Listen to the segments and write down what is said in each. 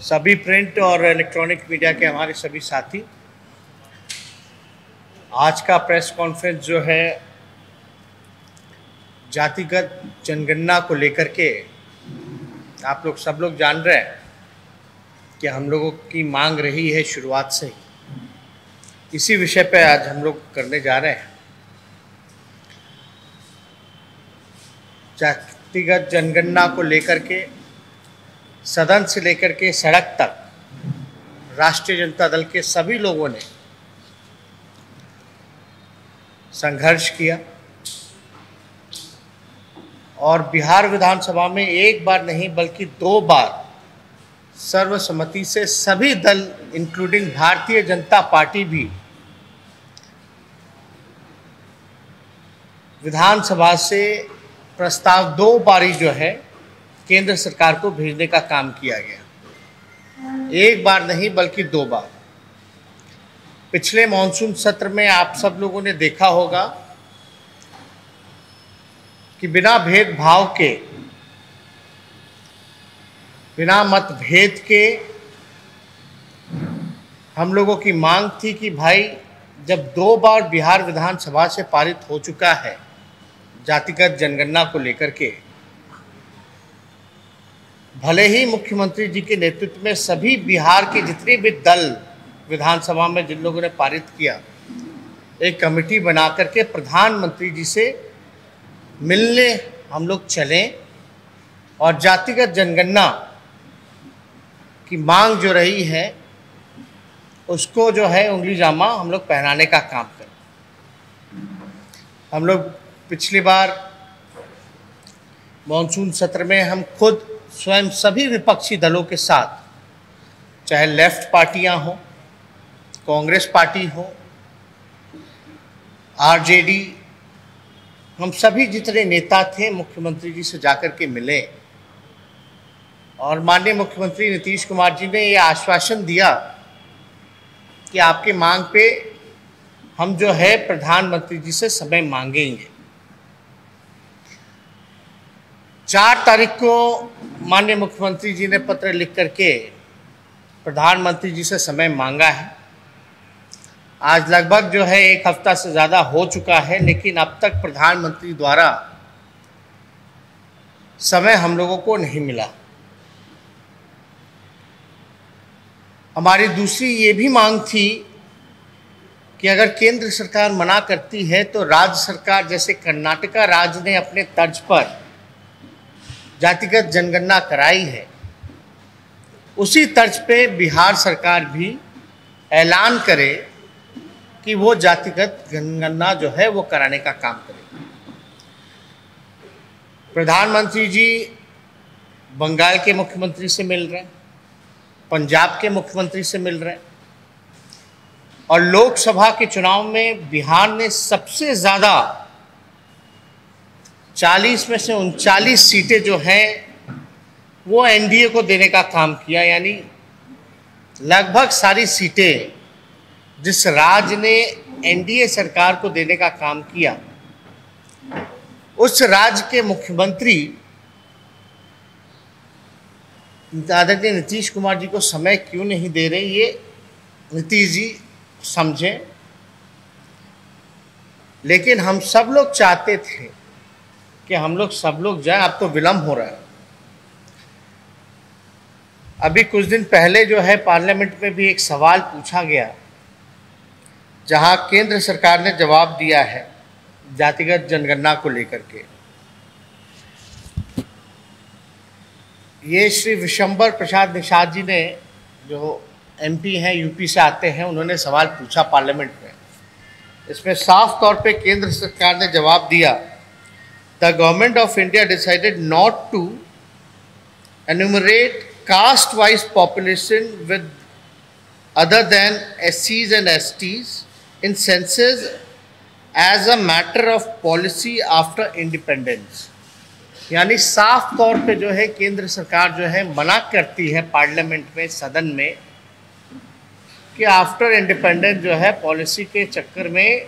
सभी प्रिंट और electronic media के हमारे सभी साथी, आज का प्रेस कॉन्फ्रेंस जो है जातिगत जनगणना को लेकर के, आप लोग सब लोग जान रहे हैं कि हम लोगों की मांग रही है शुरुआत से ही। इसी विषय पे आज हम लोग करने जा रहे हैं। जातिगत जनगणना को लेकर के सदन से लेकर के सड़क तक राष्ट्रीय जनता दल के सभी लोगों ने संघर्ष किया और बिहार विधानसभा में एक बार नहीं बल्कि 2 बार सर्वसम्मति से सभी दल इंक्लूडिंग भारतीय जनता पार्टी भी विधानसभा से प्रस्ताव 2 बारी जो है केंद्र सरकार को भेजने का काम किया गया। एक बार नहीं बल्कि 2 बार। पिछले मॉनसून सत्र में आप सब लोगों ने देखा होगा कि बिना भेदभाव के, बिना मतभेद के हम लोगों की मांग थी कि भाई जब 2 बार बिहार विधानसभा से पारित हो चुका है जातिगत जनगणना को लेकर के, भले ही मुख्यमंत्री जी के नेतृत्व में सभी बिहार के जितने भी दल विधानसभा में जिन लोगों ने पारित किया, एक कमेटी बना करके प्रधानमंत्री जी से मिलने हम लोग चलें और जातिगत जनगणना की मांग जो रही है उसको जो है उंगली जामा हम लोग पहनाने का काम करें। हम लोग पिछली बार मॉनसून सत्र में हम खुद स्वयं सभी विपक्षी दलों के साथ, चाहे लेफ्ट पार्टियां हों, कांग्रेस पार्टी हो, आरजेडी, हम सभी जितने नेता थे मुख्यमंत्री जी से जाकर के मिले और माननीय मुख्यमंत्री नीतीश कुमार जी ने ये आश्वासन दिया कि आपकी मांग पे हम जो है प्रधानमंत्री जी से समय मांगेंगे। 4 तारीख को माननीय मुख्यमंत्री जी ने पत्र लिख करके प्रधानमंत्री जी से समय मांगा है। आज लगभग जो है 1 हफ्ता से ज़्यादा हो चुका है, लेकिन अब तक प्रधानमंत्री द्वारा समय हम लोगों को नहीं मिला। हमारी दूसरी ये भी मांग थी कि अगर केंद्र सरकार मना करती है तो राज्य सरकार, जैसे कर्नाटका राज्य ने अपने तर्ज पर जातिगत जनगणना कराई है, उसी तर्ज पे बिहार सरकार भी ऐलान करे कि वो जातिगत जनगणना जो है वो कराने का काम करे। प्रधानमंत्री जी बंगाल के मुख्यमंत्री से मिल रहे हैं, पंजाब के मुख्यमंत्री से मिल रहे हैं और लोकसभा के चुनाव में बिहार ने सबसे ज़्यादा 40 में से 39 सीटें जो हैं वो एनडीए को देने का काम किया। यानी लगभग सारी सीटें जिस राज्य ने एनडीए सरकार को देने का काम किया, उस राज्य के मुख्यमंत्री आदरणीय नीतीश कुमार जी को समय क्यों नहीं दे रहे, ये नीतीश जी समझें। लेकिन हम सब लोग चाहते थे कि हम लोग सब लोग जाएं। अब तो विलम्ब हो रहा है। अभी कुछ दिन पहले जो है पार्लियामेंट में भी एक सवाल पूछा गया, जहां केंद्र सरकार ने जवाब दिया है जातिगत जनगणना को लेकर के। ये श्री विशंबर प्रसाद निषाद जी ने, जो एमपी हैं, यूपी से आते हैं, उन्होंने सवाल पूछा पार्लियामेंट में। इसमें साफ तौर पे केंद्र सरकार ने जवाब दिया, the government of India decided not to enumerate caste wise population with other than SCs and STs in census as a matter of policy after independence। यानी साफ तौर पे जो है केंद्र सरकार जो है मना करती है पार्लियामेंट में, सदन में, कि आफ्टर इंडिपेंडेंस जो है पॉलिसी के चक्कर में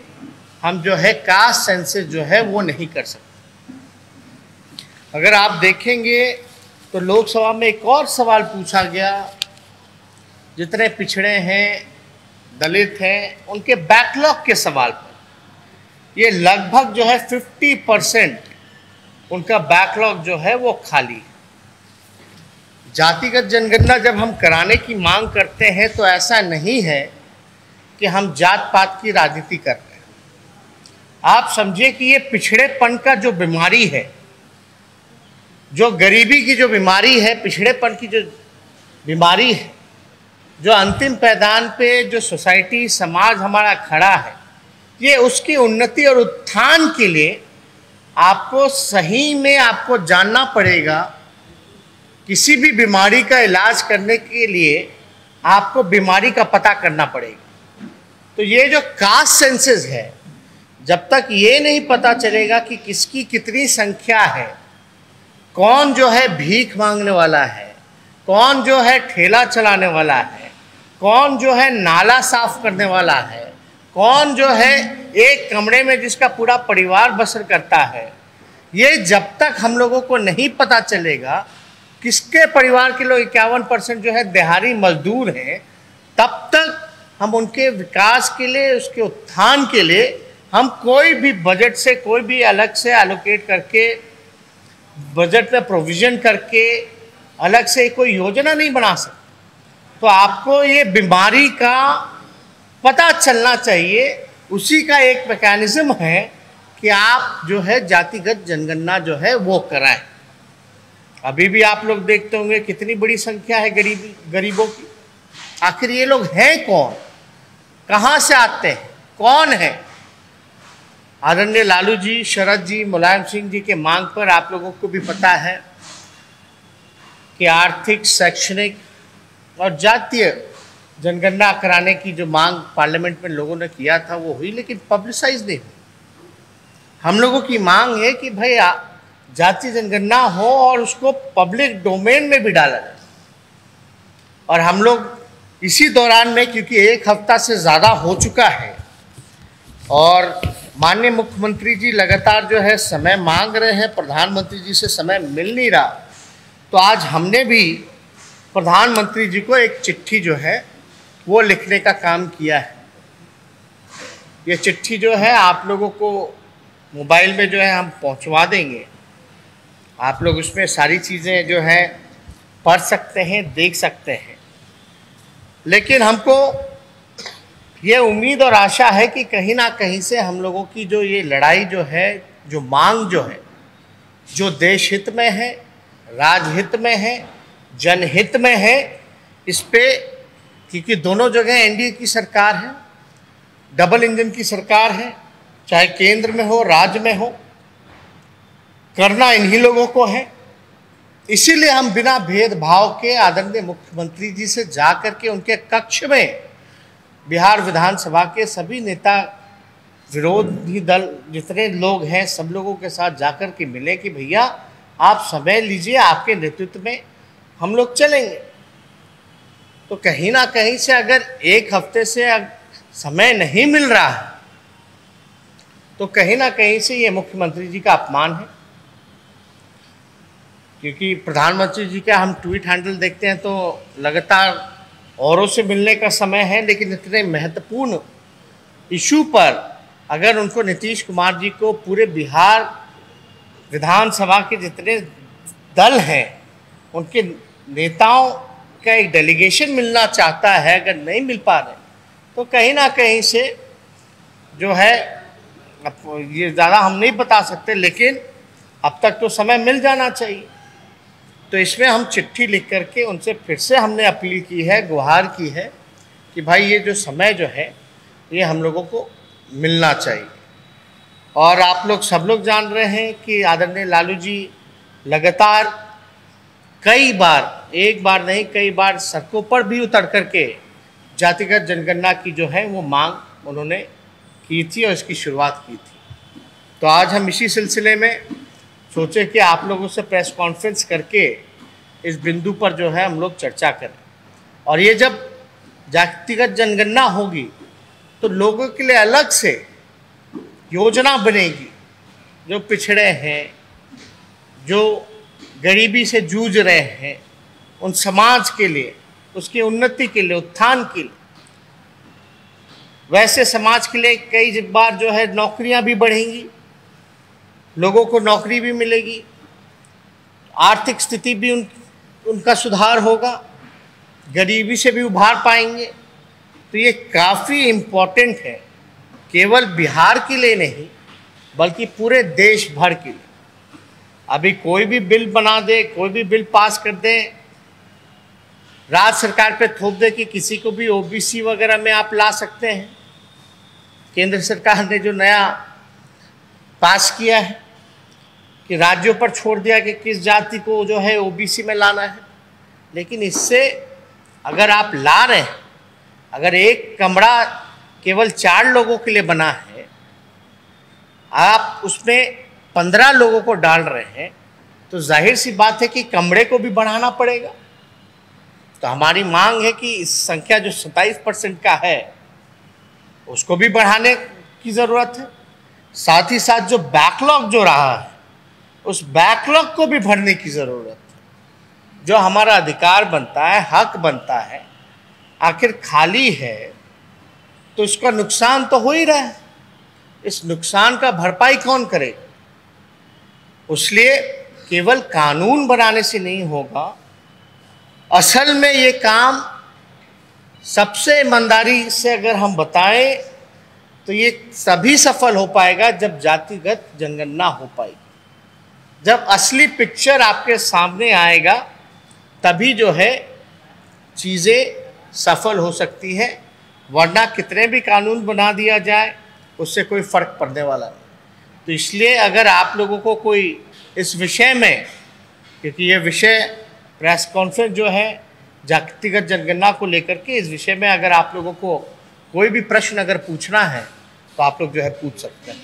हम जो है कास्ट सेंसस जो है वो नहीं कर सकते। अगर आप देखेंगे तो लोकसभा में एक और सवाल पूछा गया जितने पिछड़े हैं, दलित हैं, उनके बैकलॉग के सवाल पर ये लगभग जो है 50% उनका बैकलॉग जो है वो खाली है। जातिगत जनगणना जब हम कराने की मांग करते हैं तो ऐसा नहीं है कि हम जात पात की राजनीति कर रहे हैं। आप समझिए कि ये पिछड़ेपन का जो बीमारी है, जो गरीबी की जो बीमारी है, पिछड़ेपन की जो बीमारी है, जो अंतिम पैदान पे जो सोसाइटी समाज हमारा खड़ा है, ये उसकी उन्नति और उत्थान के लिए आपको सही में आपको जानना पड़ेगा। किसी भी बीमारी का इलाज करने के लिए आपको बीमारी का पता करना पड़ेगा। तो ये जो कास्ट सेंसस है, जब तक ये नहीं पता चलेगा कि किसकी कितनी संख्या है, कौन जो है भीख मांगने वाला है, कौन जो है ठेला चलाने वाला है, कौन जो है नाला साफ करने वाला है, कौन जो है एक कमरे में जिसका पूरा परिवार बसर करता है, ये जब तक हम लोगों को नहीं पता चलेगा किसके परिवार के लोग 51% जो है दिहाड़ी मजदूर हैं, तब तक हम उनके विकास के लिए, उसके उत्थान के लिए हम कोई भी बजट से, कोई भी अलग से एलोकेट करके, बजट में प्रोविज़न करके अलग से कोई योजना नहीं बना सकते। तो आपको ये बीमारी का पता चलना चाहिए। उसी का एक मैकेनिज्म है कि आप जो है जातिगत जनगणना जो है वो कराएं। अभी भी आप लोग देखते होंगे कितनी बड़ी संख्या है गरीबों की। आखिर ये लोग हैं कौन, कहाँ से आते हैं, कौन है? आदरणीय लालू जी, शरद जी, मुलायम सिंह जी के मांग पर आप लोगों को भी पता है कि आर्थिक, शैक्षणिक और जातीय जनगणना कराने की जो मांग पार्लियामेंट में लोगों ने किया था वो हुई, लेकिन पब्लिसाइज नहीं हुई। हम लोगों की मांग है कि भाई जातीय जनगणना हो और उसको पब्लिक डोमेन में भी डाला जाए। और हम लोग इसी दौरान में, क्योंकि एक हफ्ता से ज़्यादा हो चुका है और माननीय मुख्यमंत्री जी लगातार जो है समय मांग रहे हैं, प्रधानमंत्री जी से समय मिल नहीं रहा, तो आज हमने भी प्रधानमंत्री जी को एक चिट्ठी जो है वो लिखने का काम किया है। ये चिट्ठी जो है आप लोगों को मोबाइल में जो है हम पहुंचवा देंगे। आप लोग उसमें सारी चीज़ें जो है पढ़ सकते हैं, देख सकते हैं। लेकिन हमको ये उम्मीद और आशा है कि कहीं ना कहीं से हम लोगों की जो ये लड़ाई जो है, जो मांग जो है, जो देश हित में है, राजहित में है, जनहित में है, इस पे, क्योंकि दोनों जगह एनडीए की सरकार है, डबल इंजन की सरकार है, चाहे केंद्र में हो, राज्य में हो, करना इन्हीं लोगों को है। इसीलिए हम बिना भेदभाव के आदरणीय मुख्यमंत्री जी से जा कर के उनके कक्ष में बिहार विधानसभा के सभी नेता, विरोधी दल जितने लोग हैं, सब लोगों के साथ जाकर के मिले कि भैया आप समय लीजिए, आपके नेतृत्व में हम लोग चलेंगे। तो कहीं ना कहीं से अगर एक हफ्ते से समय नहीं मिल रहा है तो कहीं ना कहीं से ये मुख्यमंत्री जी का अपमान है। क्योंकि प्रधानमंत्री जी का हम ट्वीट हैंडल देखते हैं तो लगातार औरों से मिलने का समय है, लेकिन इतने महत्वपूर्ण इशू पर अगर उनको नीतीश कुमार जी को पूरे बिहार विधानसभा के जितने दल हैं उनके नेताओं का एक डेलीगेशन मिलना चाहता है, अगर नहीं मिल पा रहे तो कहीं ना कहीं से जो है, अब ये ज़्यादा हम नहीं बता सकते, लेकिन अब तक तो समय मिल जाना चाहिए। तो इसमें हम चिट्ठी लिख करके उनसे फिर से हमने अपील की है, गुहार की है कि भाई ये जो समय जो है ये हम लोगों को मिलना चाहिए। और आप लोग सब लोग जान रहे हैं कि आदरणीय लालू जी लगातार कई बार, एक बार नहीं कई बार सड़कों पर भी उतर करके जातिगत जनगणना की जो है वो मांग उन्होंने की थी और इसकी शुरुआत की थी। तो आज हम इसी सिलसिले में सोचे कि आप लोगों से प्रेस कॉन्फ्रेंस करके इस बिंदु पर जो है हम लोग चर्चा करें। और ये जब जातिगत जनगणना होगी तो लोगों के लिए अलग से योजना बनेगी, जो पिछड़े हैं, जो गरीबी से जूझ रहे हैं, उन समाज के लिए उसकी उन्नति के लिए, उत्थान के लिए। वैसे समाज के लिए कई बार जो है नौकरियां भी बढ़ेंगी, लोगों को नौकरी भी मिलेगी, आर्थिक स्थिति भी उनका सुधार होगा, गरीबी से भी उभार पाएंगे। तो ये काफ़ी इम्पोर्टेंट है, केवल बिहार के लिए नहीं बल्कि पूरे देश भर के लिए। अभी कोई भी बिल बना दे, कोई भी बिल पास कर दे, राज्य सरकार पे थोप दे कि किसी को भी ओबीसी वगैरह में आप ला सकते हैं। केंद्र सरकार ने जो नया पास किया है कि राज्यों पर छोड़ दिया कि किस जाति को जो है ओबीसी में लाना है। लेकिन इससे अगर आप ला रहे हैं, अगर एक कमरा केवल 4 लोगों के लिए बना है, आप उसमें 15 लोगों को डाल रहे हैं, तो जाहिर सी बात है कि कमरे को भी बढ़ाना पड़ेगा। तो हमारी मांग है कि इस संख्या जो 27% का है उसको भी बढ़ाने की ज़रूरत है। साथ ही साथ जो बैकलॉग जो रहा है उस बैकलॉग को भी भरने की ज़रूरत है। जो हमारा अधिकार बनता है, हक बनता है, आखिर खाली है तो इसका नुकसान तो हो ही रहा है। इस नुकसान का भरपाई कौन करेगा? इसलिए केवल कानून बनाने से नहीं होगा, असल में ये काम सबसे ईमानदारी से अगर हम बताएं तो ये तभी सफल हो पाएगा जब जातिगत जनगणना हो पाएगी। जब असली पिक्चर आपके सामने आएगा तभी जो है चीज़ें सफल हो सकती है, वरना कितने भी कानून बना दिया जाए उससे कोई फ़र्क पड़ने वाला नहीं। तो इसलिए अगर आप लोगों को कोई इस विषय में, क्योंकि ये विषय प्रेस कॉन्फ्रेंस जो है जातिगत जनगणना को लेकर के, इस विषय में अगर आप लोगों को कोई भी प्रश्न अगर पूछना है तो आप लोग जो है पूछ सकते हैं।